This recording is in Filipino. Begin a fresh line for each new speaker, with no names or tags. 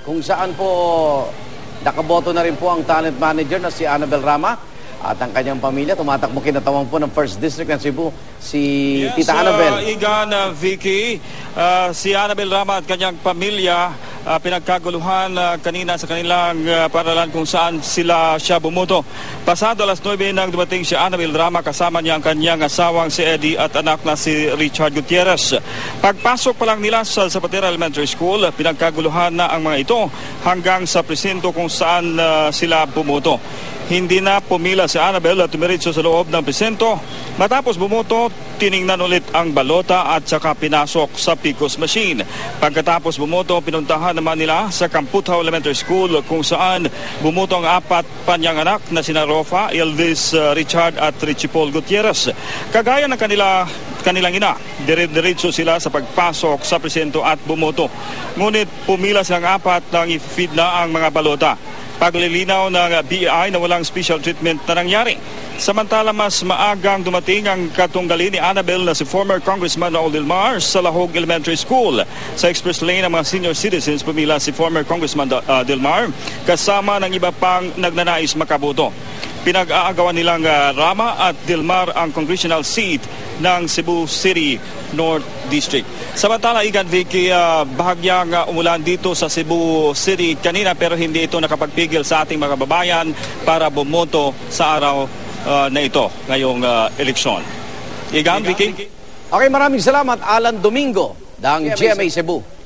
kung saan po nakaboto na rin po ang talent manager na si Annabel Rama. At ang kanyang pamilya, tumatakbo kinatawang po ng 1st District ng Cebu, si Tita Annabel.
Igan, Vicky, si Annabel Rama at kanyang pamilya pinagkaguluhan kanina sa kanilang paralan kung saan siya bumoto. Pasado alas 9 nang dumating si Annabel Rama, kasama niya ang kanyang asawang si Eddie at anak na si Richard Gutierrez. Pagpasok pa lang nila sa Zapatera Elementary School, pinagkaguluhan na ang mga ito hanggang sa presinto kung saan sila bumoto. Hindi na pumila si Annabel at tumiritso sa loob ng presinto. Matapos bumoto, tiningnan ulit ang balota at saka pinasok sa PICOS machine. Pagkatapos bumoto, pinuntahan naman nila sa Camputao Elementary School kung saan bumoto ang 4 pa niyang anak na sina Rofa, Elvis, Richard at Richie Paul Gutierrez. Kagaya ng kanilang ina, diretso sila sa pagpasok sa presinto at bumoto. Ngunit pumila silang 4 nang i-feed na ang mga balota. Paglilinaw ng BI na walang special treatment na nangyari. Samantala, mas maagang dumating ang katunggali ni Annabel na si former Congressman Raul Delmar sa Lahog Elementary School. Sa express lane ng mga senior citizens, pumila si former Congressman Delmar kasama ng iba pang nagnanais makaboto. Pinag-aagawan nilang Rama at Delmar ang congressional seat ng Cebu City North District. Samantala, Igan, Vicky, bahagyang umulan dito sa Cebu City kanina pero hindi ito nakapagpigil sa ating mga babayan para bumoto sa araw na ito ngayong eleksyon. Igan, Vicky?
Okay, maraming salamat, Alan Domingo ng GMA Cebu.